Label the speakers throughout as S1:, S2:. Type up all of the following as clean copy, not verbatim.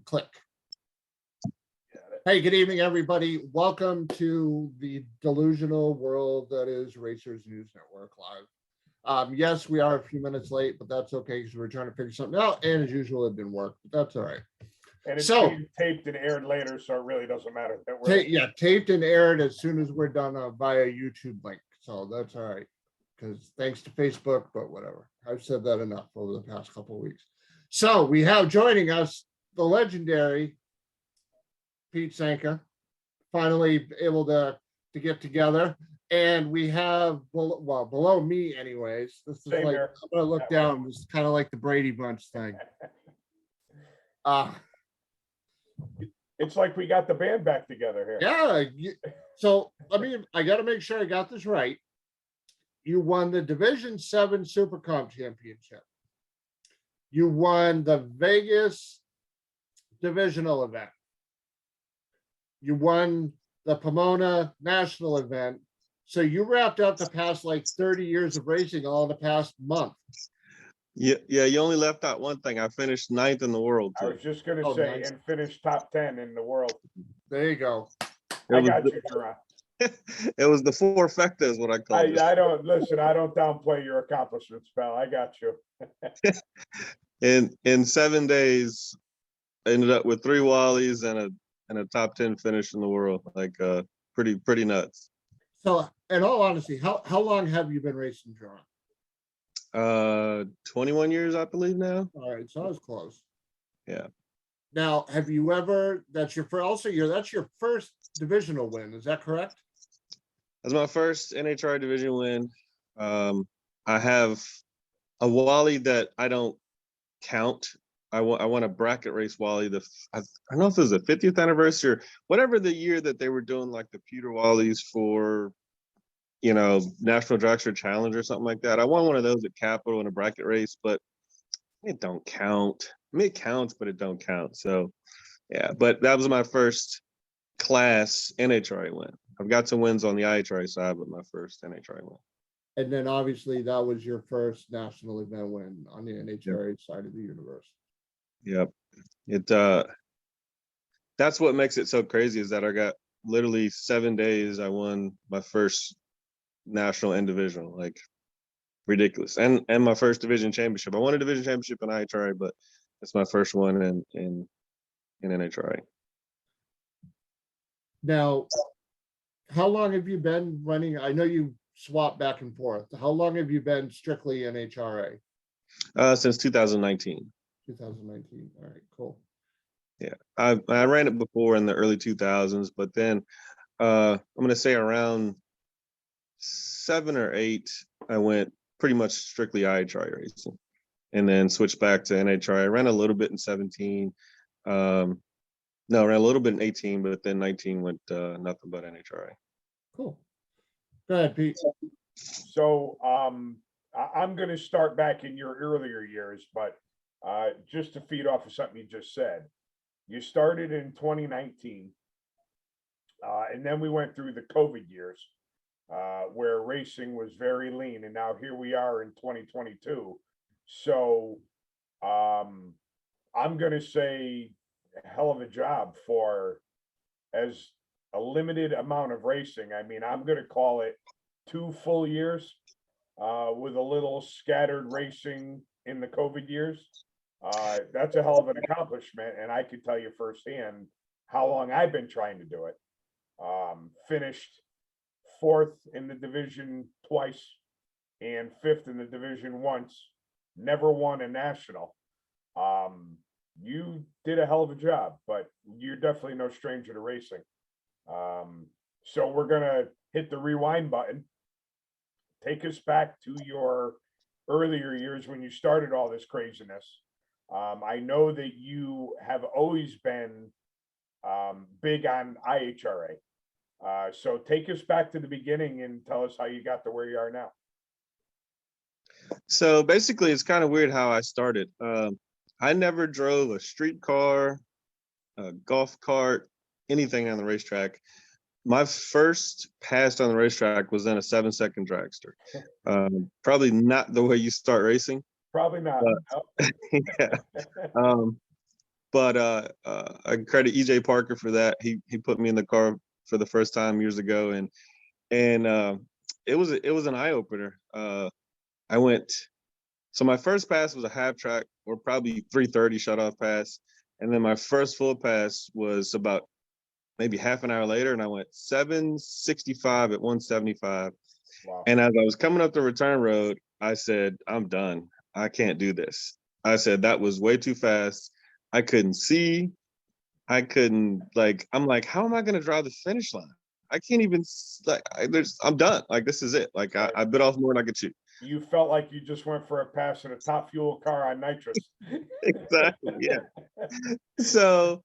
S1: Click. Hey, good evening, everybody. Welcome to the delusional world that is Racers News Network Live. Yes, we are a few minutes late, but that's okay because we're trying to figure something out. And as usual, it didn't work, but that's all right.
S2: And it's being taped and aired later, so it really doesn't matter. That we're
S1: taped and aired as soon as we're done via YouTube link. So that's all right. Because thanks to Facebook, but whatever. I've said that enough over the past couple of weeks. So we have joining us the legendary Pete SANCA, finally able to get together. And we have, below me anyways, this is
S2: Same
S1: like,
S2: here.
S1: I'm going to look down, this is kind of like the Brady Bunch thing.
S2: It's like we got the band back together here.
S1: Yeah. So, I got to make sure I got this right. You won the Division 7 Super Comp Championship. You won the Vegas divisional event. You won the Pomona national event. So you wrapped up the past like 30 years of racing all in the past month.
S3: Yeah, you only left out one thing. I finished 9th in the world too.
S2: I was just going to say, nice. And finished top 10 in the world.
S1: There you go.
S2: I got you, JERRON.
S3: It was the four-fecta is what I call it.
S2: I don't downplay your accomplishments, pal. I got you.
S3: In 7 days, I ended up with 3 Wallies and a top 10 finish in the world. Like pretty nuts.
S1: So in all honesty, how long have you been racing, JERRON?
S3: 21 years, I believe now.
S1: All right, so I was close.
S3: Yeah.
S1: Now, have you ever? That's your first divisional win. Is that correct?
S3: That's my first NHRA division win. I have a Wally that I don't count. I won a bracket race Wally. I don't know if it was the 50th anniversary or whatever the year that they were doing like the pewter Wallies for, National Dragster Challenge or something like that. I won one of those at Capitol in a bracket race, but it don't count. I mean, it counts, but it don't count. So, yeah. But that was my first class NHRA win. I've got some wins on the IHRA side, but my first NHRA win.
S1: And then obviously that was your first national event win on the NHRA side of the universe.
S3: Yep. That's what makes it so crazy is that I got literally 7 days. I won my first national and divisional, like ridiculous. And my first division championship. I won a division championship in IHRA, but it's my first one in NHRA.
S1: Now, how long have you been running? I know you swap back and forth. How long have you been strictly NHRA?
S3: Since 2019.
S1: 2019. All right, cool.
S3: Yeah, I ran it before in the early 2000s, but then I'm going to say around 7 or 8, I went pretty much strictly IHRA racing, and then switched back to NHRA. I ran a little bit in 17. No, I ran a little bit in 18, but then 19 went nothing but NHRA.
S1: Cool. Go ahead, Pete.
S2: So I'm going to start back in your earlier years, but just to feed off of something you just said, you started in 2019, and then we went through the COVID years where racing was very lean, and now here we are in 2022. So I'm going to say a hell of a job for as a limited amount of racing. I mean, I'm going to call it 2 full years with a little scattered racing in the COVID years. That's a hell of an accomplishment, and I can tell you firsthand how long I've been trying to do it. Finished 4th in the division twice and 5th in the division once, never won a national. You did a hell of a job, but you're definitely no stranger to racing. So we're gonna hit the rewind button. Take us back to your earlier years when you started all this craziness. I know that you have always been big on IHRA. So take us back to the beginning and tell us how you got to where you are now.
S3: So basically, it's kind of weird how I started. I never drove a street car, a golf cart, anything on the racetrack. My first pass on the racetrack was in a 7-second dragster. Probably not the way you start racing.
S2: Probably not.
S3: But, yeah. But I credit EJ Parker for that. He put me in the car for the first time years ago, and it was an eye opener. I went. So my first pass was a half track, or probably 330 shut off pass, and then my first full pass was about maybe half an hour later, and I went 765 at 175.
S2: Wow.
S3: And as I was coming up the return road, I said, I'm done. I can't do this. I said, that was way too fast. I couldn't see. I couldn't, like, I'm like, how am I going to drive the finish line? I can't even, I'm done. Like, this is it. Like, I bit off more than I could chew.
S2: You felt like you just went for a pass in a top fuel car on nitrous.
S3: Exactly. Yeah. So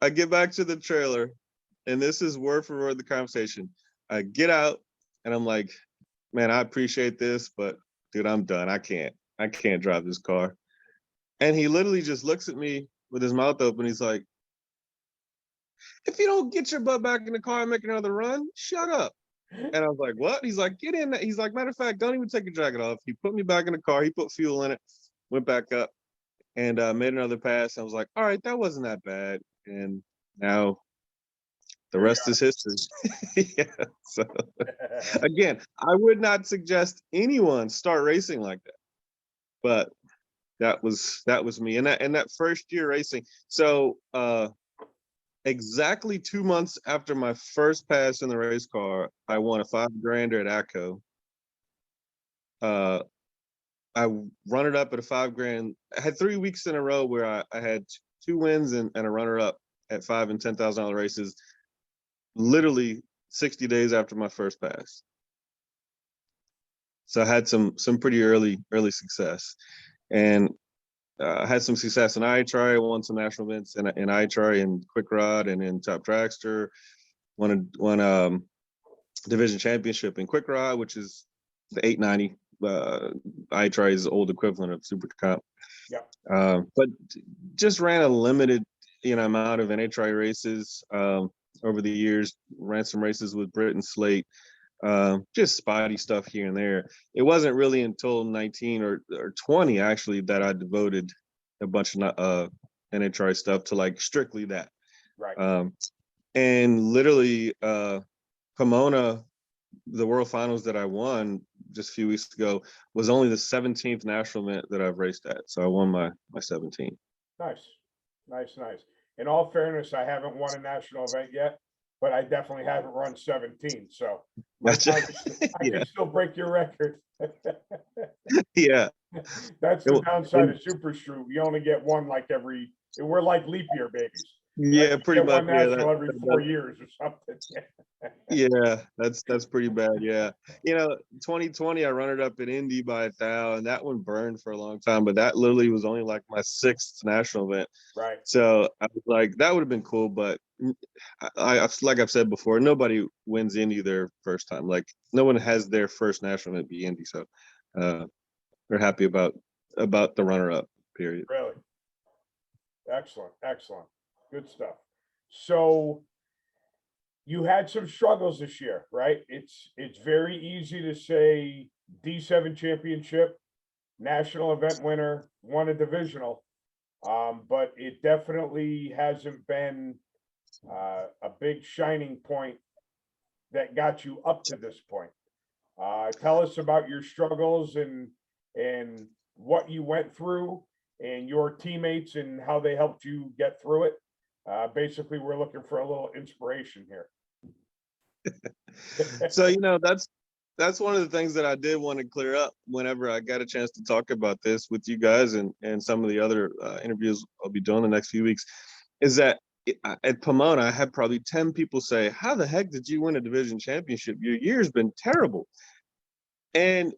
S3: I get back to the trailer, and this is word for word the conversation. I get out, and I'm like, man, I appreciate this, but dude, I'm done. I can't drive this car. And he literally just looks at me with his mouth open. He's like, if you don't get your butt back in the car and make another run, shut up. And I was like, what? He's like, get in. He's like, matter of fact, don't even take your jacket off. He put me back in the car. He put fuel in it, went back up, and made another pass. I was like, all right, that wasn't that bad. And now the rest is history. Yeah. So again, I would not suggest anyone start racing like that. But that was me. And that first year racing. So exactly 2 months after my first pass in the race car, I won a $5,000 at ACO. I run it up at a $5,000. I had 3 weeks in a row where I had 2 wins and a runner up at $5,000 and $10,000 races, literally 60 days after my first pass. So I had some pretty early success, and I had some success in IHRA. I won some national events in IHRA and Quick Rod and in Top Dragster. Won division championship in Quick Rod, which is the 890. IHRA's old equivalent of Super Comp.
S2: Yeah.
S3: But just ran a limited amount of NHRA races over the years. Ran some races with Britt and Slate. Just spotty stuff here and there. It wasn't really until 19 or 20 actually that I devoted a bunch of NHRA stuff to like strictly that.
S2: Right.
S3: And literally Pomona, the World Finals that I won just a few weeks ago, was only the 17th national event that I've raced at. So I won my 17th.
S2: Nice. In all fairness, I haven't won a national event yet, but I definitely haven't run 17. So I can still break your record.
S3: Yeah.
S2: That's the downside of Super Street. We only get one like we're like leap year babies.
S3: Yeah,
S2: like
S3: pretty much.
S2: One national every 4 years or something.
S3: Yeah, that's pretty bad. Yeah, 2020 I run it up at Indy by 1,000, and that one burned for a long time. But that literally was only like my 6th national event.
S2: Right.
S3: So I was like, that would have been cool, but I like I've said before, nobody wins Indy their first time. Like no one has their first national event be Indy. So we're happy about the runner up period.
S2: Really. Excellent. Good stuff. So you had some struggles this year, right? It's very easy to say D7 championship, national event winner, won a divisional, but it definitely hasn't been a big shining point that got you up to this point. Tell us about your struggles and what you went through and your teammates and how they helped you get through it. Basically, we're looking for a little inspiration here.
S3: So, that's one of the things that I did want to clear up whenever I got a chance to talk about this with you guys and some of the other interviews I'll be doing the next few weeks, is that at Pomona, I had probably 10 people say, how the heck did you win a division championship? Your year's been terrible. And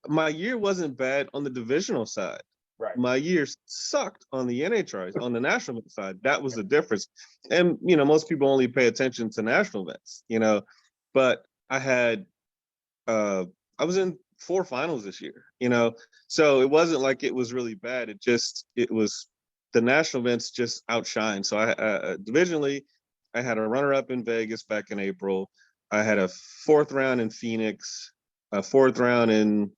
S3: my year wasn't bad on the divisional side.
S2: Right.
S3: My year sucked on the NHRs, on the national side. That was the difference. And, most people only pay attention to national events, but I had, I was in 4 finals this year, so it wasn't like it was really bad. It was the national events just outshine. So I, divisionally, I had a runner up in Vegas back in April. I had a 4th round in Phoenix, a 5th round in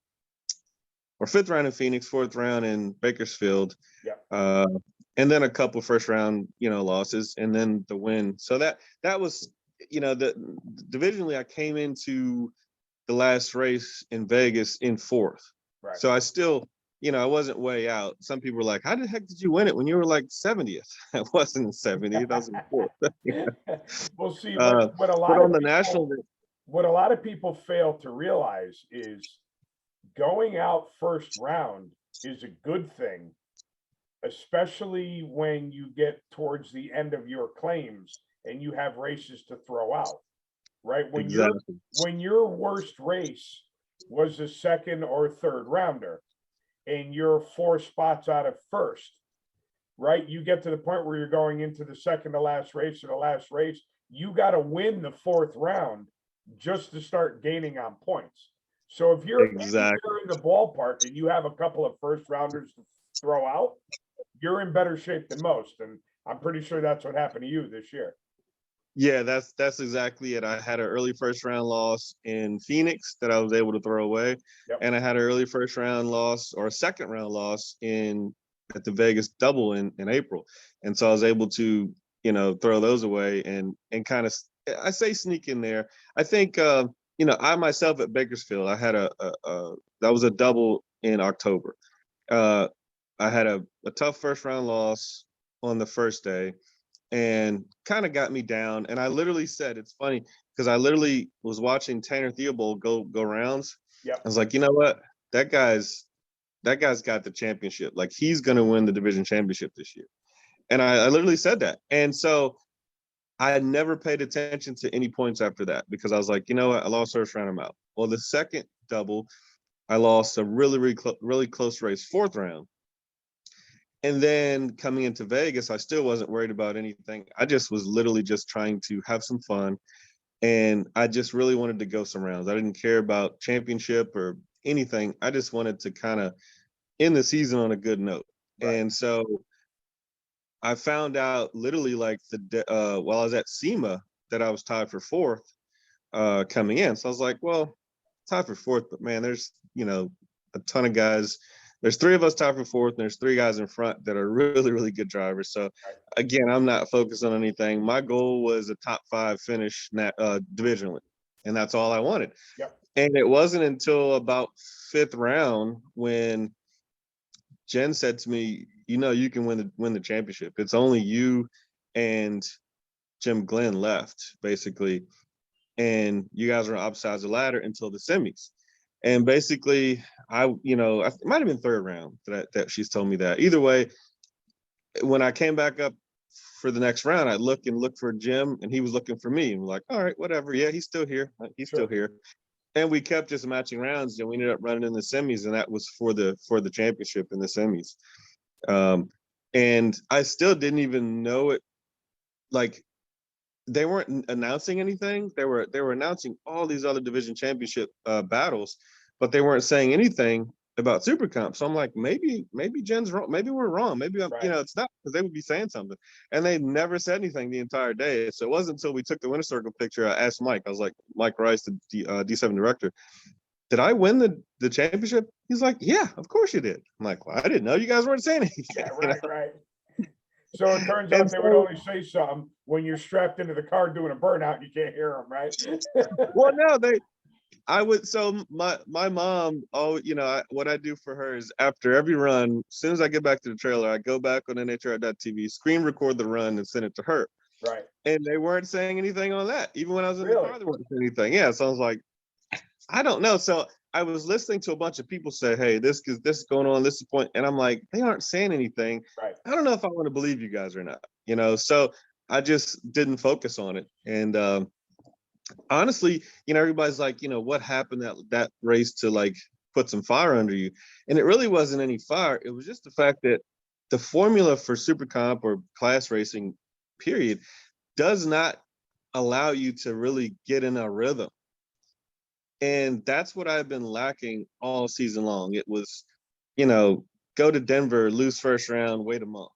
S3: Phoenix, 4th round in Bakersfield.
S2: Yeah.
S3: Uh, and then a couple first round, losses, and then the win. So that was, the divisionally, I came into the last race in Vegas in fourth.
S2: Right.
S3: So I still, I wasn't way out. Some people were like, "How the heck did you win it when you were like 70th?" I wasn't in 70th. I was in fourth.
S2: Well, see,
S3: But on the national,
S2: what a lot of people fail to realize is going out first round is a good thing, especially when you get towards the end of your claims and you have races to throw out, right?
S3: exactly.
S2: When your worst race was a second or third rounder and you're 4 spots out of first, right? You get to the point where you're going into the second to last race or the last race, you got to win the 4th round just to start gaining on points. So if you're
S3: Exactly.
S2: in the ballpark and you have a couple of first rounders to throw out, you're in better shape than most. And I'm pretty sure that's what happened to you this year.
S3: Yeah, that's exactly it. I had an early first round loss in Phoenix that I was able to throw away.
S2: Yep.
S3: And I had an early first round loss or a second round loss at the Vegas double in April. And so I was able to, throw those away and kind of, I say sneak in there. I think, I myself at Bakersfield, I had that was a double in October. I had a tough first round loss on the first day, and kind of got me down. And I literally said, it's funny because I literally was watching Tanner Theobald go rounds.
S2: Yep.
S3: I was like, you know what? That guy's got the championship. Like, he's going to win the division championship this year. And I literally said that. And so I never paid attention to any points after that because I was like, you know what? I lost first round, I'm out. Well, the second double, I lost a really close race, 4th round. And then coming into Vegas, I still wasn't worried about anything. I just was literally just trying to have some fun. And I just really wanted to go some rounds. I didn't care about championship or anything. I just wanted to kind of end the season on a good note.
S2: Right.
S3: And so I found out literally like while I was at SEMA that I was tied for 4th coming in. So I was like, well, tied for 4th, but man, there's, a ton of guys. There's 3 of us tied for 4th, and there's 3 guys in front that are really, really good drivers. So again, I'm not focused on anything. My goal was a top 5 finish divisionally, and that's all I wanted.
S2: Yep.
S3: And it wasn't until about 5th round when Jen said to me, you can win the championship. It's only you and Jim Glenn left, basically. And you guys are on opposite sides of the ladder until the semis. And basically, it might have been 3rd round that she's told me that. Either way, when I came back up for the next round, I looked for Jim, and he was looking for me. And we're like, all right, whatever. Yeah, he's still here. He's still here. And we kept just matching rounds, and we ended up running in the semis, and that was for the championship in the semis. And I still didn't even know it. Like, they weren't announcing anything. They were announcing all these other division championship battles, but they weren't saying anything about Super Comp. So I'm like, maybe Jen's wrong. Maybe we're wrong. Maybe it's not, because they would be saying something. And they never said anything the entire day. So it wasn't until we took the winner circle picture, I asked Mike. I was like, Mike Rice, the D7 director, did I win the championship? He's like, yeah, of course you did. I'm like, well, I didn't know you guys weren't saying anything.
S2: Yeah, right. So it turns out they would only say something when you're strapped into the car doing a burnout. You can't hear them, right?
S3: Well, no, I would. So my mom, what I do for her is after every run, as soon as I get back to the trailer, I go back on NHR.TV, screen record the run, and send it to her.
S2: Right.
S3: And they weren't saying anything on that. Even when I was in the car, they weren't saying anything. Yeah. So I was like, I don't know. So I was listening to a bunch of people say, hey, this is going on, this is point. And I'm like, they aren't saying anything.
S2: Right.
S3: I don't know if I want to believe you guys or not, so I just didn't focus on it. And honestly, everybody's like, what happened that race to like put some fire under you? And it really wasn't any fire. It was just the fact that the formula for Super Comp or class racing, period, does not allow you to really get in a rhythm. And that's what I've been lacking all season long. It was, go to Denver, lose first round, wait a month.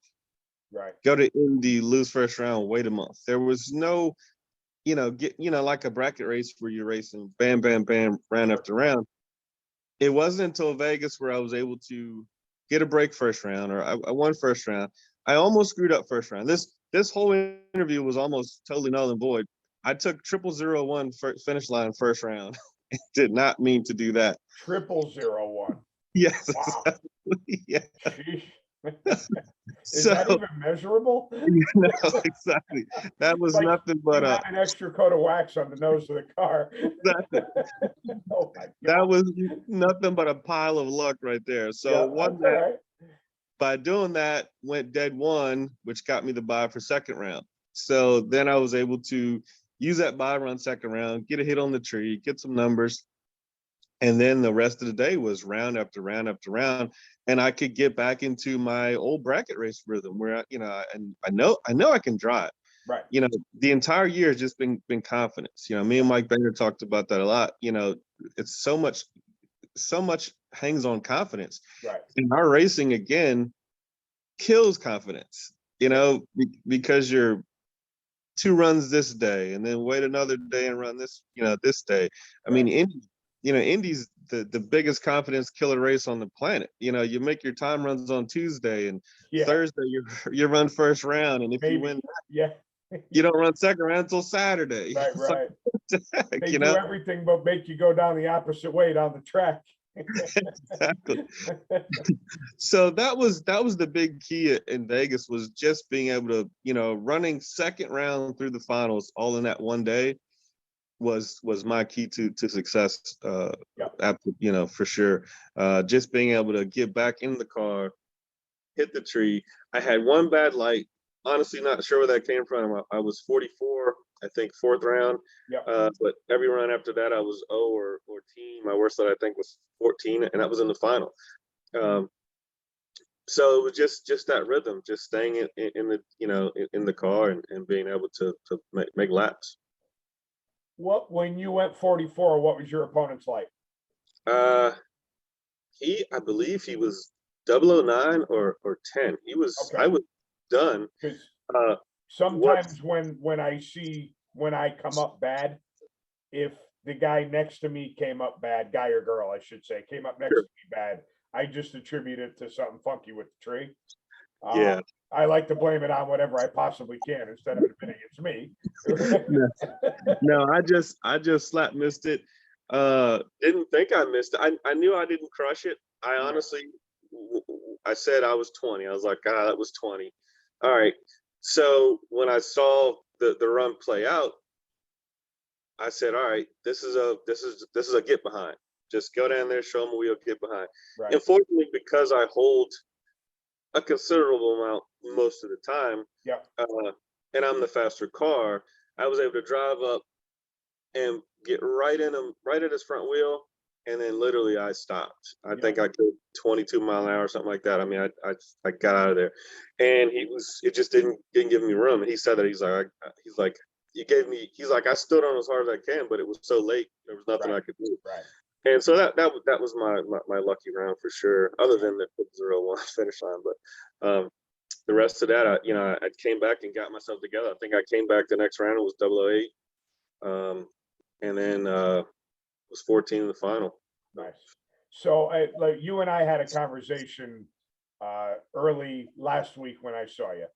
S2: Right.
S3: Go to Indy, lose first round, wait a month. There was no, like a bracket race where you're racing bam, bam, bam, round after round. It wasn't until Vegas where I was able to get a break first round, or I won first round. I almost screwed up first round. This whole interview was almost totally null and void. I took 001 finish line first round. Did not mean to do that.
S2: 0001.
S3: Yes.
S2: Wow.
S3: Exactly. Yeah.
S2: Sheesh. Is
S3: So
S2: that even measurable?
S3: no, exactly. That was
S2: Like,
S3: nothing
S2: you
S3: but
S2: got an extra coat of wax on the nose of the car.
S3: exactly.
S2: Oh my
S3: That
S2: God.
S3: was nothing but a pile of luck right there. So
S2: Yeah,
S3: won
S2: that's all
S3: that.
S2: right.
S3: By doing that, went dead one, which got me the bye for second round. So then I was able to use that bye run second round, get a hit on the tree, get some numbers. And then the rest of the day was round after round after round. And I could get back into my old bracket race rhythm where, and I know I can drive.
S2: Right.
S3: The entire year has just been confidence. Me and Mike Banger talked about that a lot. It's so much hangs on confidence.
S2: Right.
S3: And our racing again kills confidence, because you're 2 runs this day and then wait another day and run this, this day. I mean, Indy's the biggest confidence killer race on the planet. You make your time runs on Tuesday, and Thursday you run first round, and if you win, you don't run second round until Saturday.
S2: Right, right. They
S3: you
S2: do everything but make you go down the opposite way down the track.
S3: Exactly. So that was the big key in Vegas, was just being able to, running second round through the finals all in that one day was my key to success. For sure. Just being able to get back in the car, hit the tree. I had one bad light. Honestly, not sure where that came from. I was 44, I think, fourth round. But every round after that, I was 0 or team. My worst light, I think, was 14, and that was in the final. So it was just that rhythm, just staying in the in the car and being able to make laps.
S2: When you went 44, what was your opponent's like?
S3: I believe he was 009 or 10.
S2: Okay.
S3: I was done.
S2: Because
S3: Uh,
S2: sometimes when I come up bad, if the guy next to me came up bad, guy or girl, I should say, came up next to me bad, I just attribute it to something funky with the tree.
S3: Yeah.
S2: I like to blame it on whatever I possibly can instead of admitting it's me.
S3: No, I just slap missed it. Didn't think I missed it. I knew I didn't crush it. I honestly, I said I was 20. I was like, that was 20. All right. So when I saw the run play out, I said, all right, this is a get behind. Just go down there, show them a wheel, get behind.
S2: Right.
S3: Unfortunately, because I hold a considerable amount most of the time, and I'm the faster car, I was able to drive up and get right at his front wheel, and then literally I stopped. I think I did 22 mile an hour or something like that. I mean, I got out of there, and it just didn't give me room. And he said that he's like he's like, I stood on as hard as I can, but it was so late, there was nothing I could do.
S2: Right.
S3: And so that was my lucky round for sure, other than the 0-1 finish line. But the rest of that, I came back and got myself together. I think I came back the next round, it was 008. And then was 14 in the final.
S2: Nice. So like you and I had a conversation early last week when I saw you.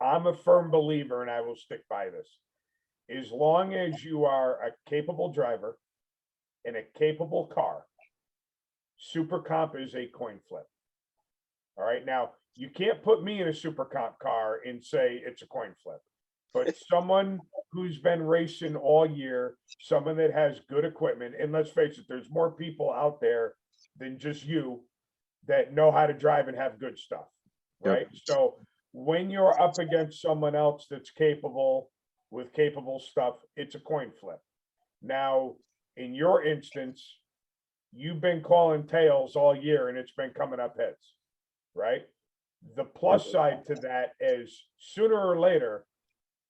S2: I'm a firm believer, and I will stick by this. As long as you are a capable driver in a capable car, super comp is a coin flip. All right. Now, you can't put me in a super comp car and say it's a coin flip. But someone who's been racing all year, someone that has good equipment, and let's face it, there's more people out there than just you that know how to drive and have good stuff, right? So when you're up against someone else that's capable with capable stuff, it's a coin flip. Now, in your instance, you've been calling tails all year and it's been coming up heads, right? The plus side to that is sooner or later,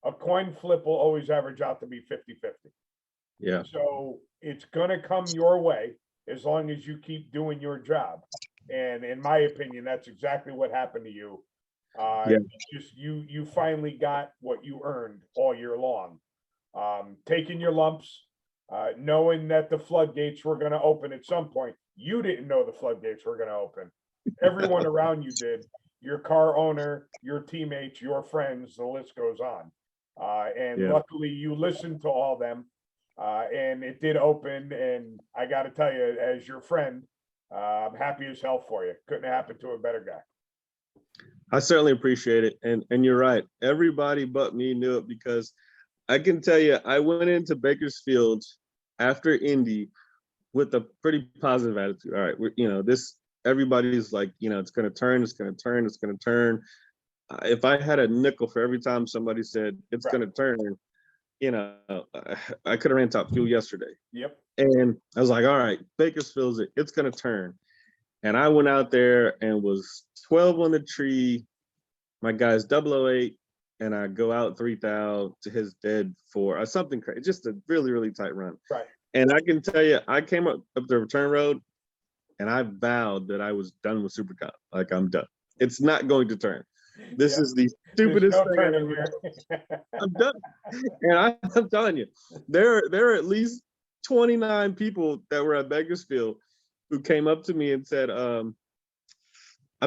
S2: a coin flip will always average out to be 50-50.
S3: Yeah.
S2: So it's going to come your way as long as you keep doing your job. And in my opinion, that's exactly what happened to you. Just you finally got what you earned all year long. Taking your lumps, knowing that the floodgates were going to open at some point. You didn't know the floodgates were going to open. everyone around you did. Your car owner, your teammates, your friends, the list goes on. And
S3: Yeah.
S2: luckily you listened to all them. And it did open, and I gotta tell you, as your friend, I'm happy as hell for you. Couldn't have happened to a better guy.
S3: I certainly appreciate it. And you're right. Everybody but me knew it, because I can tell you, I went into Bakersfield after Indy with a pretty positive attitude. All right, this, everybody's like, it's going to turn, it's going to turn, it's going to turn. If I had a nickel for every time somebody said it's going to turn, I could have ran Top Fuel yesterday.
S2: Yep.
S3: And I was like, all right, Bakersfield's it's going to turn. And I went out there and was 12 on the tree. My guy's 008, and I go out 3,000 to his dead 4, something crazy, just a really, really tight run.
S2: Right.
S3: And I can tell you, I came up the return road, and I vowed that I was done with Super Cup. Like, I'm done. It's not going to turn. This is the stupidest thing I've ever done. I'm done. And I'm telling you, there are at least 29 people that were at Bakersfield who came up to me and said, I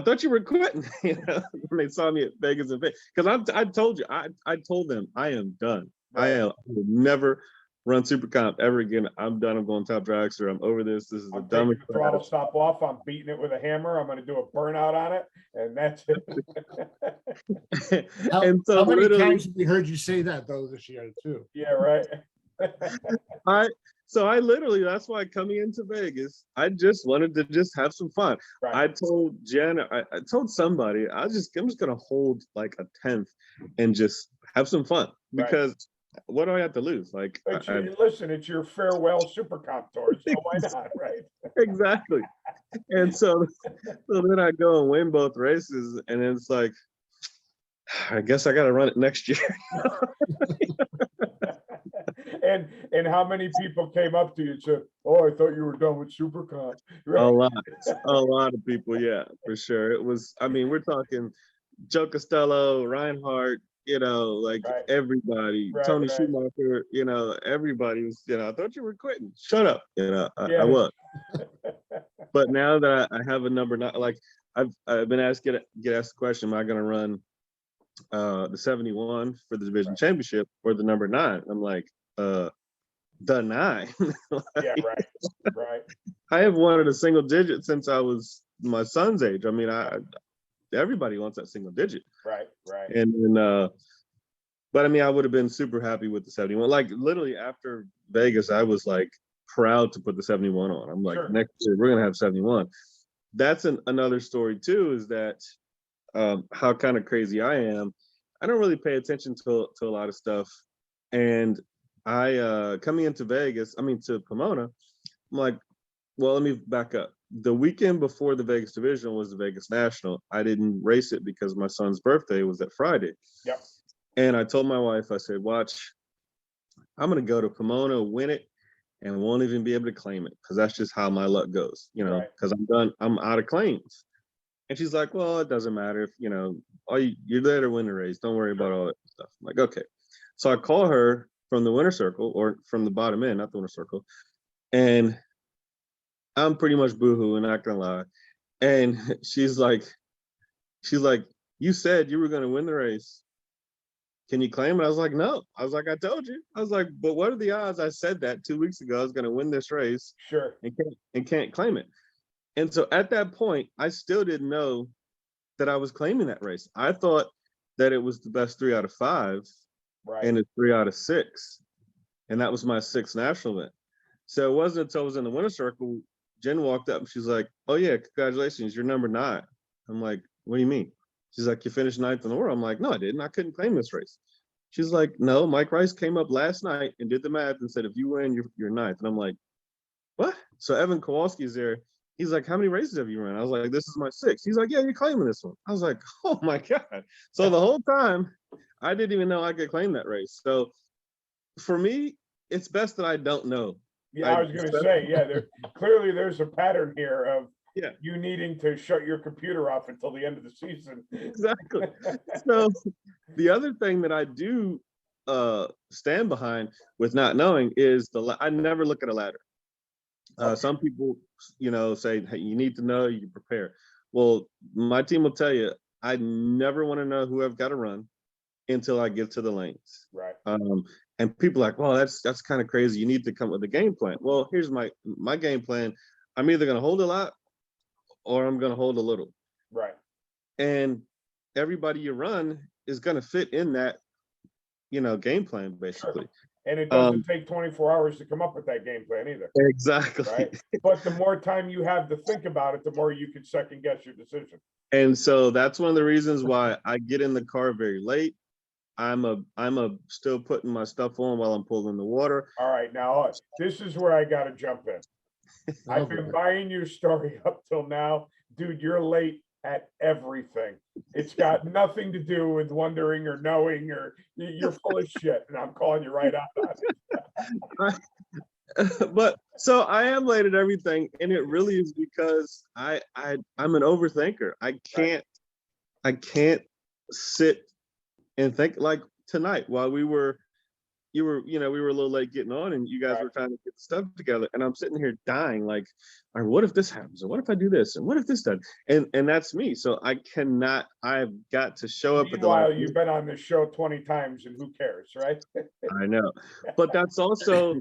S3: thought you were quitting, when they saw me at Vegas and Vegas. Because I told you, I told them I am done.
S2: Right.
S3: I will never run Super Comp ever again. I'm done. I'm going Top Dragster. I'm over this. This is the
S2: I'm
S3: dumbest.
S2: taking the throttle stop off. I'm beating it with a hammer. I'm going to do a burnout on it, and that's it.
S3: And so
S1: how many
S3: literally,
S1: times have we heard you say that though this year too?
S2: Yeah, right.
S3: I literally, that's why coming into Vegas, I just wanted to just have some fun.
S2: Right.
S3: I told Jen, I told somebody, I'm just gonna hold like a 10th and just have some fun, because what do I have to lose? Like,
S2: Listen, it's your farewell Super Comp tour, so why not, right?
S3: Exactly. And so then I go and win both races, and it's like, I guess I got to run it next year.
S2: And how many people came up to you and said, "Oh, I thought you were done with Super Comp"? Right?
S3: A lot of people, yeah, for sure. It was, I mean, we're talking Joe Costello, Reinhardt, like everybody, Tony Schumacher, everybody was, I thought you were quitting. Shut up, I was. But now that I have a number, not like I've been asked, get asked the question, am I going to run the 71 for the division championship or the number 9? I'm like, the 9.
S2: Yeah, right.
S3: I have wanted a single digit since I was my son's age. I mean, everybody wants that single digit.
S2: Right.
S3: And then, but I mean, I would have been super happy with the 71. Like, literally after Vegas, I was like proud to put the 71 on. I'm like, next year we're gonna have 71. That's another story too, is that how kind of crazy I am. I don't really pay attention to a lot of stuff. And I coming into Vegas, to Pomona, I'm like, well, let me back up. The weekend before the Vegas division was the Vegas National. I didn't race it because my son's birthday was that Friday.
S2: Yep. And
S3: I told my wife, I said, watch, I'm going to go to Pomona, win it, and won't even be able to claim it, because that's just how my luck goes, because I'm done. I'm out of claims. And she's like, well, it doesn't matter if, you're there to win the race. Don't worry about all that stuff. I'm like, okay. So I call her from the winner circle, or from the bottom end, not the winner circle. And I'm pretty much boohooing, not gonna lie. And she's like, you said you were gonna win the race. Can you claim it? I was like, no. I was like, I told you. I was like, but what are the odds I said that 2 weeks ago I was gonna win this race?
S2: Sure.
S3: And can't claim it. And so at that point, I still didn't know that I was claiming that race. I thought that it was the best 3 out of 5.
S2: Right.
S3: And it's 3 out of 6. And that was my 6th national event. So it wasn't until I was in the winner's circle, Jen walked up and she's like, oh yeah, congratulations, you're number 9. I'm like, what do you mean? She's like, you finished 9th in the world. I'm like, no, I didn't. I couldn't claim this race. She's like, no, Mike Rice came up last night and did the math and said, if you win, you're 9th. And I'm like, what? So Evan Kowalski's there. He's like, how many races have you run? I was like, this is my 6th. He's like, yeah, you're claiming this one. I was like, oh my God. So the whole time, I didn't even know I could claim that race. So for me, it's best that I don't know.
S2: Yeah, I was going to say, clearly there's a pattern here of you needing to shut your computer off until the end of the season.
S3: Exactly. So the other thing that I do stand behind with not knowing is I never look at a ladder. Some people, say, hey, you need to know, you prepare. Well, my team will tell you, I never want to know who I've got to run until I get to the lanes.
S2: Right.
S3: And people are like, well, that's kind of crazy. You need to come with a game plan. Well, here's my game plan. I'm either going to hold a lot or I'm going to hold a little.
S2: Right.
S3: And everybody you run is going to fit in that, game plan, basically.
S2: Sure. And it doesn't take 24 hours to come up with that game plan either.
S3: Exactly.
S2: Right. But the more time you have to think about it, the more you can second guess your decision.
S3: And so that's one of the reasons why I get in the car very late. I'm still putting my stuff on while I'm pulling the water.
S2: All right, now this is where I got to jump in. I've been buying your story up till now, dude. You're late at everything. It's got nothing to do with wondering or knowing, or you're full of shit, and I'm calling you right out on it.
S3: But so I am late at everything, and it really is because I'm an overthinker. I can't sit and think like tonight while we were a little late getting on, and you guys were trying to get the stuff together, and I'm sitting here dying like, all right, what if this happens, and what if I do this, and what if this does, and that's me. So I've got to show up.
S2: Meanwhile, you've been on this show 20 times, and who cares, right?
S3: I know, but that's also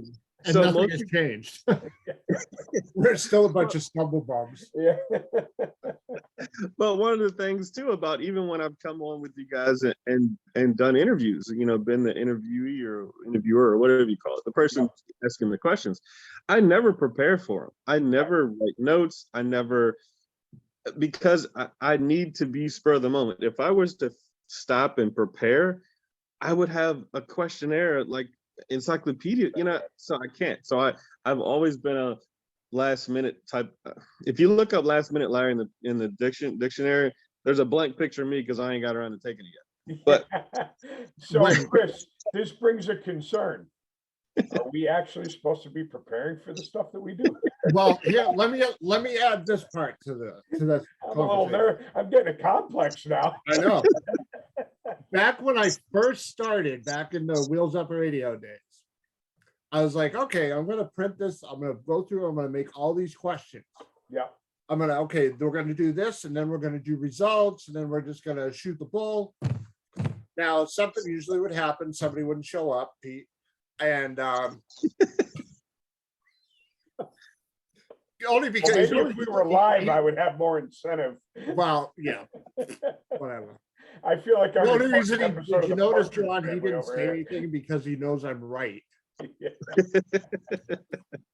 S1: And
S3: so
S1: nothing has changed. We're still a bunch of stumble bums.
S2: Yeah.
S3: But one of the things too about even when I've come on with you guys and done interviews, been the interviewee or interviewer or whatever you call it, the person asking the questions, I never prepare for them. I never write notes. Because I need to be spur of the moment. If I was to stop and prepare, I would have a questionnaire like encyclopedia, so I can't. So I've always been a last minute type. If you look up last minute Larry in the dictionary, there's a blank picture of me because I ain't got around to taking it yet. But
S2: so Chris, this brings a concern. Are we actually supposed to be preparing for the stuff that we do?
S1: Well, yeah, let me add this part to this.
S2: I'm getting a complex now.
S1: I know. Back when I first started, back in the Wheels Up Radio days, I was like, okay, I'm going to print this. I'm going to go through. I'm going to make all these questions.
S2: Yeah.
S1: We're going to do this, and then we're going to do results, and then we're just going to shoot the bull. Now, something usually would happen. Somebody wouldn't show up, Pete. And only because
S2: maybe if we were live, I would have more incentive.
S1: Well, yeah, whatever.
S2: I feel like
S1: the only reason did you notice, John, he didn't say anything because he knows I'm right.
S2: Yeah.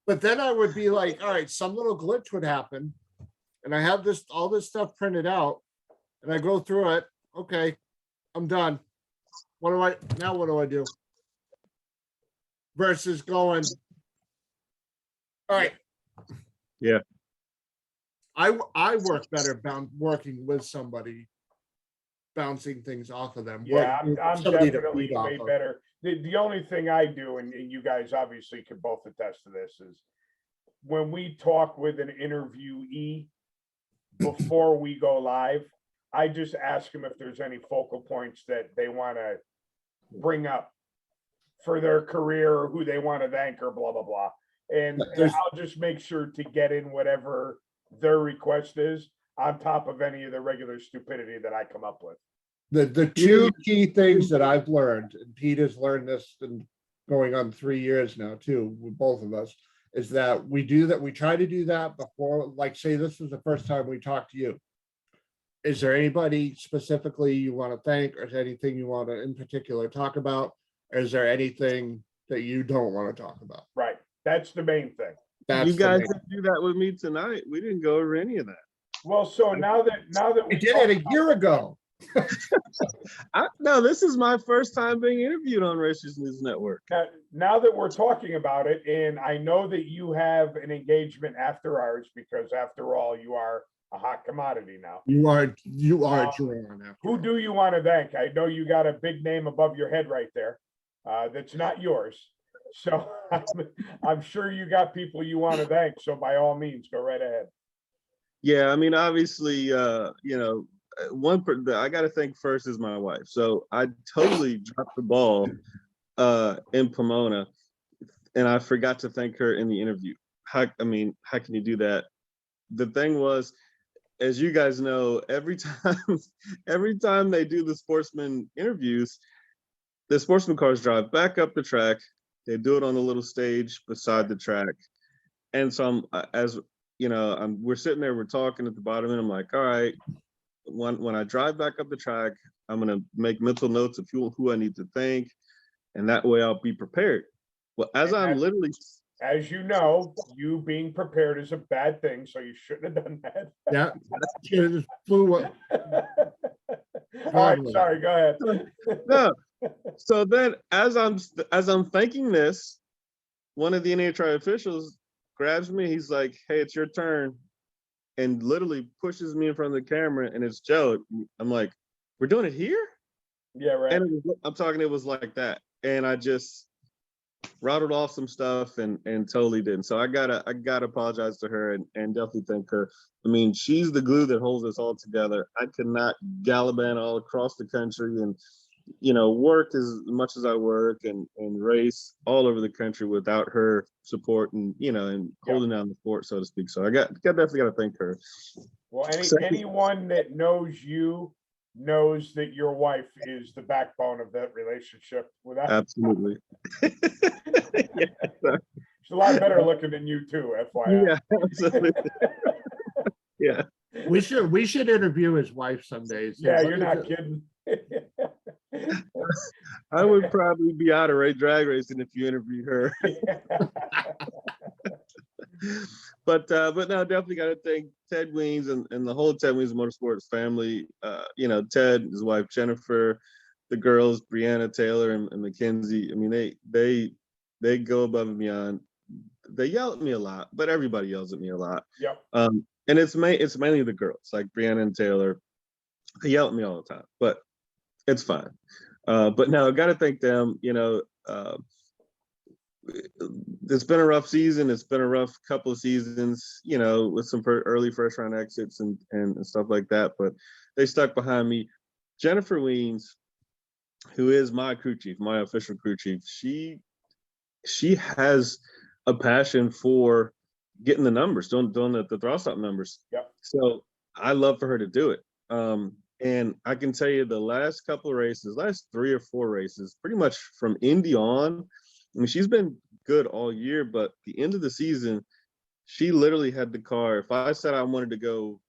S1: But then I would be like, all right, some little glitch would happen, and I have all this stuff printed out, and I go through it. Okay, I'm done. What do I do? Versus going, all right.
S3: Yeah.
S1: I work better working with somebody, bouncing things off of them.
S2: Yeah, I'm definitely way better. The only thing I do, and you guys obviously can both attest to this, is when we talk with an interviewee before we go live, I just ask them if there's any focal points that they want to bring up for their career, or who they want to thank, or blah, blah, blah. And I'll just make sure to get in whatever their request is on top of any of the regular stupidity that I come up with.
S1: The two key things that I've learned, and Pete has learned this in going on 3 years now too, with both of us, is that we try to do that before, like say this was the first time we talked to you. Is there anybody specifically you want to thank, or is there anything you want to in particular talk about? Or is there anything that you don't want to talk about?
S2: Right. That's the main thing.
S3: You guys didn't do that with me tonight. We didn't go over any of that.
S2: Well, so now that
S1: we did it a year ago.
S3: No, this is my first time being interviewed on Racers News Network.
S2: Now that we're talking about it, and I know that you have an engagement after ours, because after all, you are a hot commodity now.
S1: You are JERRON.
S2: Who do you want to thank? I know you got a big name above your head right there. That's not yours. So I'm sure you got people you want to thank. So by all means, go right ahead.
S3: Yeah, I mean, obviously, I got to thank first is my wife. So I totally dropped the ball in Pomona, and I forgot to thank her in the interview. How can you do that? The thing was, as you guys know, every time every time they do the sportsman interviews, the sportsman cars drive back up the track. They do it on a little stage beside the track. And so as you know, we're sitting there, we're talking at the bottom, and I'm like, all right, when I drive back up the track, I'm gonna make mental notes of who I need to thank, and that way I'll be prepared. Well, as I'm literally,
S2: As you know, you being prepared is a bad thing, so you shouldn't have done that.
S1: Yeah, should have just flew
S2: All right, sorry, go ahead.
S3: no. So then, as I'm thanking this, one of the NHRA officials grabs me. He's like, "Hey, it's your turn," and literally pushes me in front of the camera. And it's Joe. I'm like, "We're doing it here?"
S2: Yeah, right.
S3: And I'm talking. It was like that, and I just rattled off some stuff and totally didn't. So I gotta apologize to her and definitely thank her. I mean, she's the glue that holds us all together. I could not gallivant all across the country and work as much as I work and race all over the country without her support and holding down the fort, so to speak. So I definitely got to thank her.
S2: Well, anyone that knows you knows that your wife is the backbone of that relationship. Without
S3: Absolutely.
S2: she's a lot better looking than you too, FYI.
S3: Yeah, absolutely. Yeah.
S1: We should interview his wife someday.
S2: Yeah, you're not kidding.
S3: I would probably be out of drag racing if you interviewed her. But no, definitely got to thank Ted Weens and the whole Ted Weens Motorsports family. Ted, his wife Jennifer, the girls Brianna, Taylor, and Mackenzie. I mean, they go above and beyond. They yell at me a lot, but everybody yells at me a lot.
S2: Yep.
S3: And it's mainly the girls, like Brianna and Taylor. They yell at me all the time, but it's fine. But no, I got to thank them. It's been a rough season. It's been a rough couple of seasons, with some early first round exits and stuff like that. But they stuck behind me. Jennifer Weens, who is my crew chief, my official crew chief, she has a passion for getting the numbers, doing the throttle stop numbers.
S2: Yep.
S3: So I love for her to do it. And I can tell you the last couple of races, last 3 or 4 races, pretty much from Indy on, I mean, she's been good all year, but the end of the season, she literally had the car. If I said I wanted to go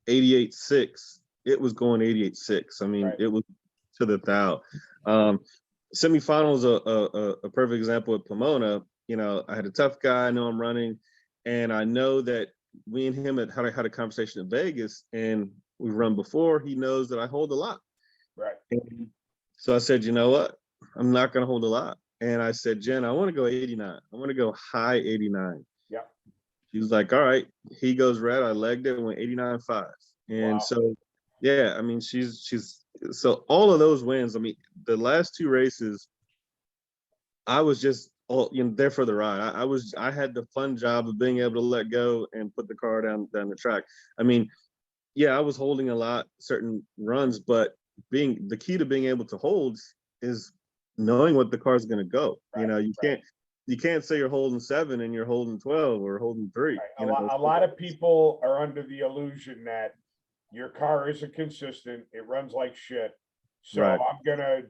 S3: 88.6, it was going 88.6. I mean, It was to the thou. Semifinals, a perfect example at Pomona. I had a tough guy. I know I'm running, and I know that we and him had a conversation in Vegas, and we've run before. He knows that I hold a lot.
S2: Right.
S3: And so I said, you know what? I'm not going to hold a lot. And I said, Jen, I want to go 89. I want to go high 89.
S2: Yeah.
S3: She was like, all right. He goes red. I legged it and went 89.5. And
S2: wow.
S3: So, yeah, I mean, she's so all of those wins. I mean, the last 2 races, I was just there for the ride. I had the fun job of being able to let go and put the car down the track. I mean, yeah, I was holding a lot certain runs, but the key to being able to hold is knowing what the car is going to go. Right, you can't say you're holding 7 and you're holding 12 or holding 3.
S2: Right. A lot of people are under the illusion that your car isn't consistent. It runs like shit. So right. I'm gonna,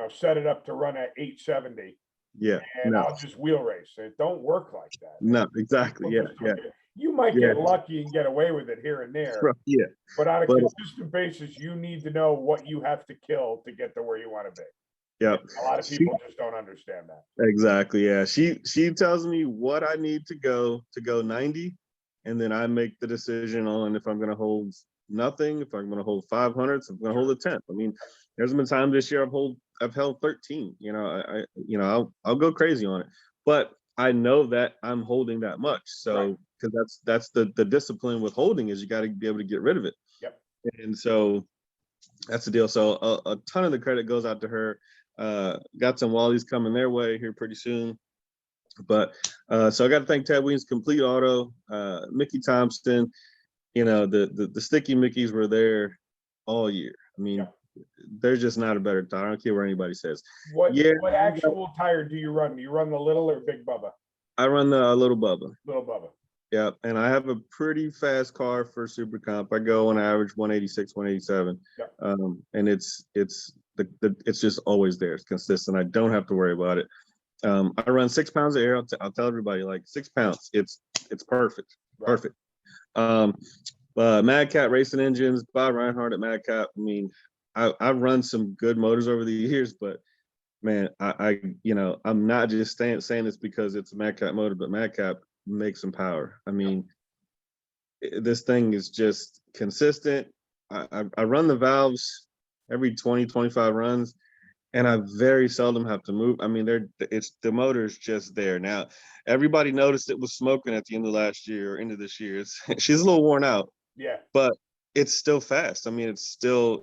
S2: set it up to run at 870.
S3: Yeah.
S2: And I'll just wheel race. It don't work like that.
S3: No, exactly. Yeah.
S2: You might get lucky and get away with it here and there.
S3: Yeah.
S2: But on a consistent basis, you need to know what you have to kill to get to where you want to be.
S3: Yep.
S2: A lot of people just don't understand that.
S3: Exactly. Yeah. She tells me what I need to go 90, and then I make the decision on if I'm going to hold nothing, if I'm going to hold 500, if I'm going to hold a 10th. I mean, there's been time this year I've held 13. I'll go crazy on it, but I know that I'm holding that much. So because that's the discipline with holding is you got to be able to get rid of it.
S2: Yep.
S3: And so that's the deal. So a ton of the credit goes out to her. Got some Wallies coming their way here pretty soon. But so I got to thank Ted Williams, Complete Auto, Mickey Thompson. The sticky Mickeys were there all year. I mean, there's just not a better tire. I don't care what anybody says.
S2: What actual tire do you run? Do you run the little or big Bubba?
S3: I run the little Bubba.
S2: Little Bubba.
S3: Yep. And I have a pretty fast car for super comp. I go on average 186, 187.
S2: Yep.
S3: And it's just always there. It's consistent. I don't have to worry about it. I run 6 pounds of air. I'll tell everybody, like, 6 pounds. It's perfect.
S2: Right.
S3: Perfect. Mad Cat Racing Engines, Bob Reinhardt at Mad Cat. I mean, I've run some good motors over the years, but man, I'm not just saying this because it's a Mad Cat motor, but Mad Cat makes some power. I mean, this thing is just consistent. I run the valves every 20, 25 runs, and I very seldom have to move. I mean, the motor's just there. Now, everybody noticed it was smoking at the end of last year or into this year. She's a little worn out.
S2: Yeah.
S3: But it's still fast. I mean, the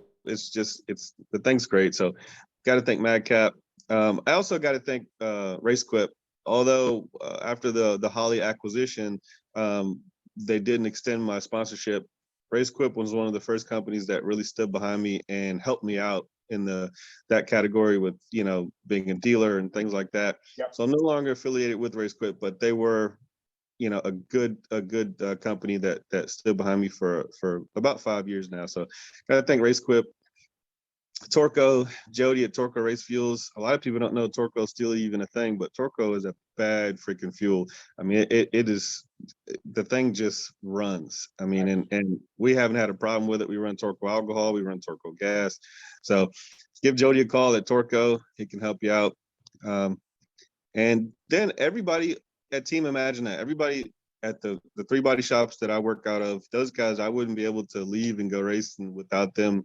S3: thing's great. So got to thank Madcap. I also got to thank RaceQuip. Although after the Holly acquisition, they didn't extend my sponsorship. RaceQuip was one of the first companies that really stood behind me and helped me out in that category with, being a dealer and things like that.
S2: Yep.
S3: So I'm no longer affiliated with RaceQuip, but they were, a good company that stood behind me for about 5 years now. So gotta thank RaceQuip. Torco, Jody at Torco Race Fuels. A lot of people don't know Torco is still even a thing, but Torco is a bad freaking fuel. I mean, it is, the thing just runs. I mean, and we haven't had a problem with it. We run Torco alcohol, we run Torco gas. So give Jody a call at Torco. He can help you out. And then everybody at Team Imagine That, everybody at the 3 body shops that I work out of, those guys, I wouldn't be able to leave and go racing without them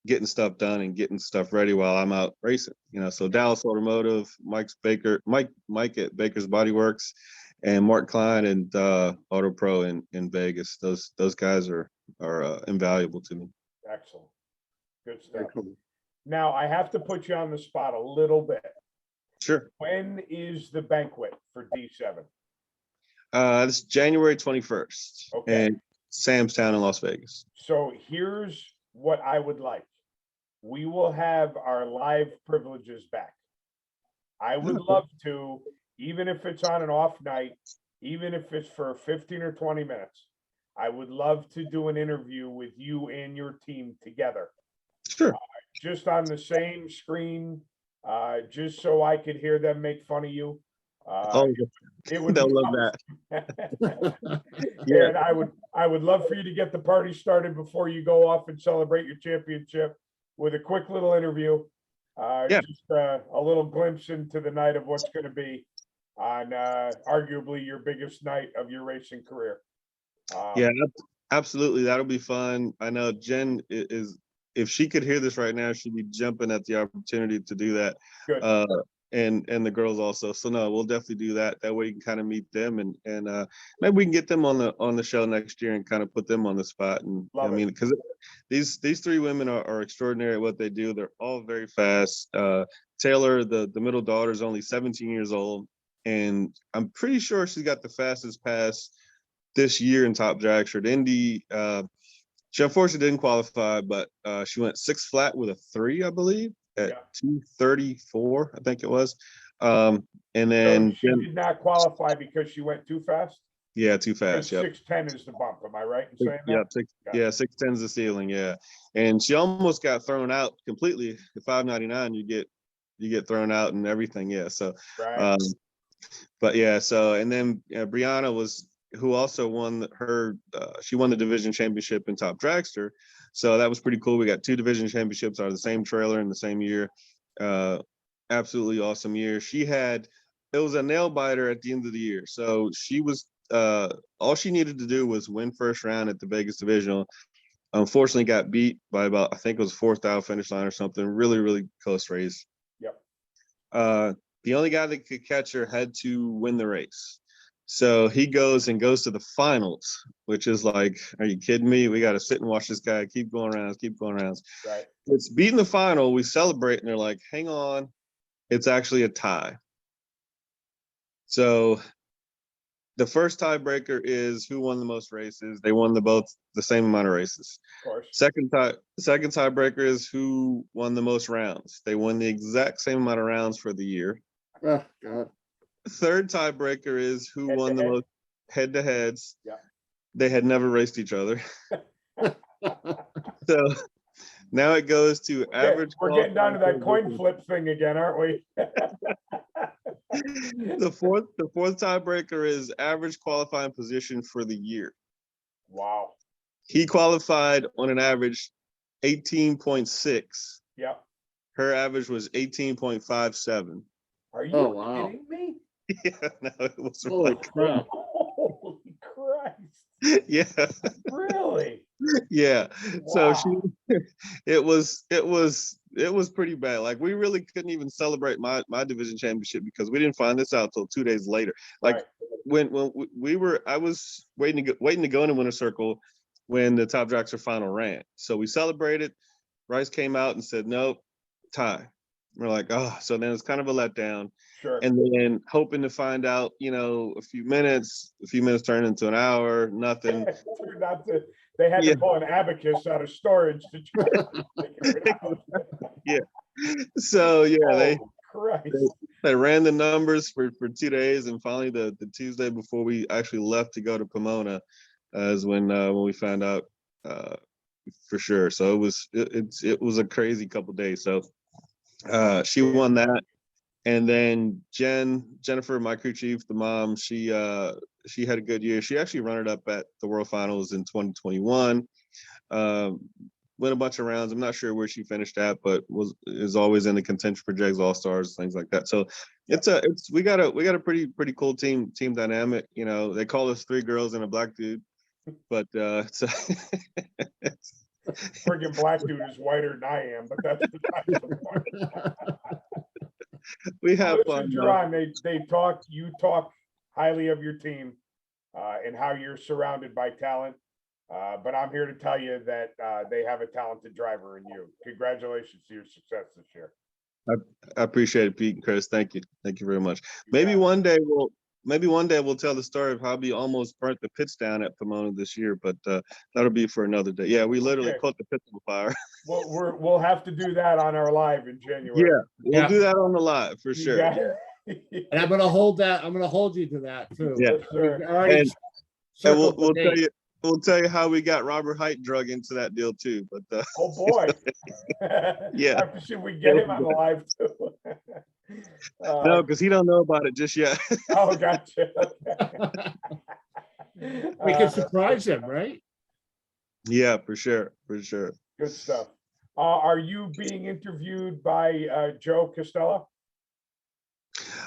S3: getting stuff done and getting stuff ready while I'm out racing. So Dallas Automotive, Mike at Baker's Body Works, and Mark Klein and Auto Pro in Vegas. Those guys are invaluable to me.
S2: Excellent. Good stuff. Now I have to put you on the spot a little bit.
S3: Sure.
S2: When is the banquet for D7?
S3: It's January 21st.
S2: Okay.
S3: In Sam's Town in Las Vegas.
S2: So here's what I would like. We will have our live privileges back. I would love to, even if it's on an off night, even if it's for 15 or 20 minutes, I would love to do an interview with you and your team together.
S3: Sure.
S2: Just on the same screen, just so I could hear them make fun of you. It would
S3: they'll love
S2: that.
S3: Yeah.
S2: And I would love for you to get the party started before you go off and celebrate your championship with a quick little interview.
S3: Yeah.
S2: Just a little glimpse into the night of what's going to be on arguably your biggest night of your racing career.
S3: Yeah, absolutely. That'll be fun. I know Jen is, if she could hear this right now, she'd be jumping at the opportunity to do that.
S2: Good.
S3: And the girls also. So no, we'll definitely do that. That way you can kind of meet them and maybe we can get them on the show next year and kind of put them on the spot. And
S2: Love
S3: I mean, because these 3 women are extraordinary at what they do. They're all very fast. Taylor, the middle daughter, is only 17 years old, and I'm pretty sure she's got the fastest pass this year in Top Dragster. Indy, she unfortunately didn't qualify, but she went 6 flat with a 3, I believe, at 2:34, I think it was. And then
S2: so she did not qualify because she went too fast.
S3: Yeah, too fast. Yep.
S2: 6:10 is the bump. Am I right in saying that?
S3: Yep. 6:10 is the ceiling. Yeah, and she almost got thrown out completely. The 599, you get thrown out and everything. Yeah. So,
S2: right.
S3: But yeah. So and then Brianna was, who also won she won the division championship in Top Dragster. So that was pretty cool. We got 2 division championships out of the same trailer in the same year. Absolutely awesome year. It was a nail biter at the end of the year. So she was, all she needed to do was win first round at the Vegas Divisional. Unfortunately got beat by about, I think it was 4th out finish line or something. Really, really close race.
S2: Yep.
S3: The only guy that could catch her had to win the race. So he goes to the finals, which is like, are you kidding me? We got to sit and watch this guy keep going around.
S2: Right.
S3: It's beating the final. We celebrate and they're like, hang on, it's actually a tie. So the first tiebreaker is who won the most races. They won both the same amount of races.
S2: Of course.
S3: Second tiebreaker is who won the most rounds. They won the exact same amount of rounds for the year.
S1: Oh, God.
S3: Third tiebreaker is who won the most head to heads.
S2: Yeah.
S3: They had never raced each other. So now it goes to average.
S2: We're getting down to that coin
S3: qualifying
S2: flip thing again, aren't we?
S3: position. The fourth tiebreaker is average qualifying position for the year.
S2: Wow.
S3: He qualified on an average 18.6.
S2: Yep.
S3: Her average was 18.57.
S2: Are you
S1: Oh, wow.
S2: kidding me?
S3: Yeah, no, it was
S1: Holy
S3: like,
S1: crap.
S2: Holy Christ.
S3: yeah,
S2: Really?
S3: yeah. So she,
S2: Wow.
S3: it was pretty bad. Like we really couldn't even celebrate my division championship because we didn't find this out till 2 days later. Like
S2: Right.
S3: when I was waiting to go in the winner's circle when the Top Dragster final ran. So we celebrated. Rice came out and said, nope, tie. We're like, oh, so then it's kind of a letdown.
S2: Sure.
S3: And then hoping to find out, a few minutes turned into an hour, nothing.
S2: Turned out they had
S3: Yeah.
S2: to pull an abacus out of storage to try to figure it out.
S3: So yeah,
S2: Holy Christ.
S3: they ran the numbers for 2 days, and finally the Tuesday before we actually left to go to Pomona is when we found out for sure. So it was a crazy couple days. So she won that. And then Jennifer, my crew chief, the mom, she had a good year. She actually runner up at the World Finals in 2021. Went a bunch of rounds. I'm not sure where she finished at, but is always in the contention for Jegs All Stars, things like that. So we got a pretty cool team dynamic. They call us 3 girls and a black dude, but it's
S2: Friggin' black dude is whiter than I am, but that's besides the point.
S3: we have
S2: Listen,
S3: fun.
S2: Jerron, you talk highly of your team and how you're surrounded by talent. But I'm here to tell you that they have a talented driver in you. Congratulations to your success this year.
S3: I appreciate it, Pete and Chris. Thank you very much. Maybe one day we'll tell the story of how we almost burnt the pits down at Pomona this year, but that'll be for another day. Yeah, we literally caught the pits on fire.
S2: Well, we'll have to do that on our live in January.
S3: Yeah, we'll do that on the live for sure.
S1: And I'm gonna hold you to that too.
S3: Yeah.
S2: Yes, sir.
S1: Already
S3: And
S1: circled the
S3: we'll
S1: date.
S3: tell you how we got Robert Height drug into that deal too. But
S2: Oh boy.
S3: Yeah.
S2: I have to see if we can get him on the live too.
S3: no, because he don't know about it just yet.
S2: Oh, gotcha.
S1: We can surprise him, right?
S3: Yeah, for sure.
S2: Good stuff. Are you being interviewed by Joe Costello?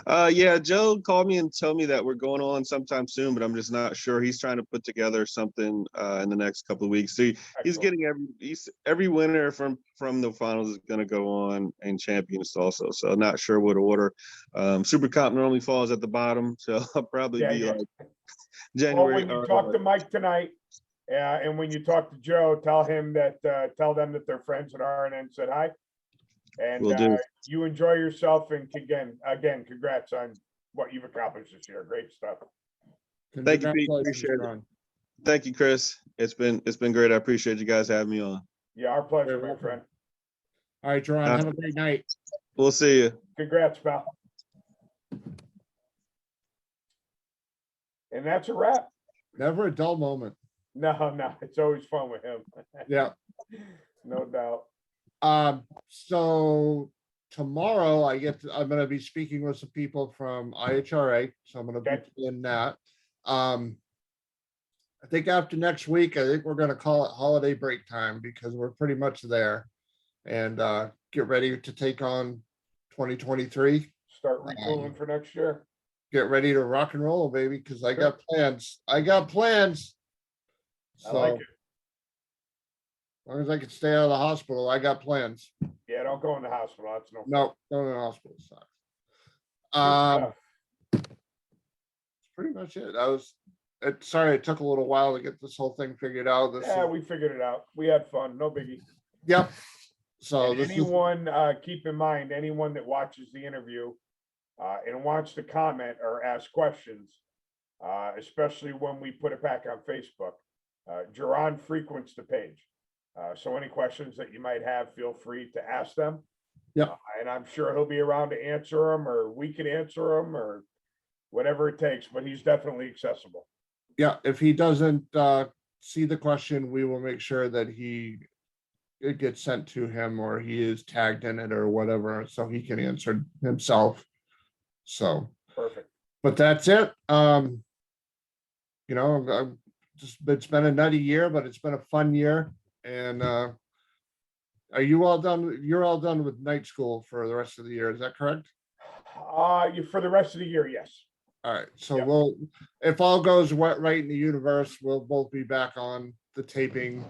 S3: Yeah, Joe called me and told me that we're going on sometime soon, but I'm just not sure. He's trying to put together something in the next couple of weeks. So he's getting every winner from the finals is going to go on and champions also. So not sure what order. Super Comp normally falls at the bottom, so I'll probably be like January.
S2: Well, when you talk to Mike tonight, and when you talk to Joe, tell them that their friends at RNN said hi. And you enjoy yourself, and again, congrats on what you've accomplished this year. Great stuff.
S3: Thank you, Pete. Appreciate it. Thank you, Chris. It's been great. I appreciate you guys having me on.
S2: Yeah, our pleasure, my friend.
S1: All right, Jerron, have a great night.
S3: We'll see you.
S2: Congrats, pal. And that's a wrap.
S1: Never a dull moment.
S2: No, it's always fun with him.
S1: Yeah.
S2: No doubt.
S1: So tomorrow I'm going to be speaking with some people from IHRA. So I'm going to be in that. I think after next week, I think we're going to call it holiday break time because we're pretty much there and get ready to take on 2023.
S2: Start retooling for next year.
S1: Get ready to rock and roll, baby, because I got plans. So,
S2: I like it.
S1: As long as I can stay out of the hospital, I got plans.
S2: Yeah, don't go in the hospital. That's
S1: no, going to the hospital sucks. That's pretty much it. Sorry, it took a little while to get this whole thing figured out.
S2: We figured it out. We had fun. No biggie.
S1: Yep. So
S2: anyone, keep in mind, anyone that watches the interview and wants to comment or ask questions, especially when we put it back on Facebook, JERRON frequents the page. So any questions that you might have, feel free to ask them.
S1: Yeah.
S2: And I'm sure he'll be around to answer them, or we can answer them, or whatever it takes, but he's definitely accessible.
S1: Yeah, if he doesn't see the question, we will make sure that it gets sent to him or he is tagged in it or whatever, so he can answer himself. So,
S2: Perfect.
S1: but that's it. You know, it's been a nutty year, but it's been a fun year. And are you all done? You're all done with night school for the rest of the year, is that correct?
S2: For the rest of the year, yes.
S1: All right, so
S2: Yep.
S1: we'll, if all goes right in the universe, we'll both be back on the taping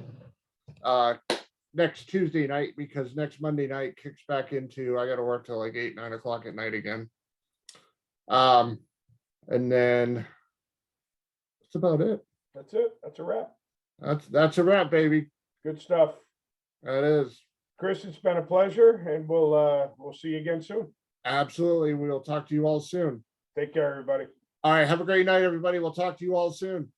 S1: next Tuesday night, because next Monday night kicks back into, I gotta work till like 8, 9 o'clock at night again. And then that's about it.
S2: That's it. That's a wrap.
S1: That's a wrap, baby.
S2: Good stuff.
S1: That is.
S2: Chris, it's been a pleasure, and we'll see you again soon.
S1: Absolutely. We'll talk to you all soon.
S2: Take care, everybody.
S1: All right. Have a great night, everybody. We'll talk to you all soon.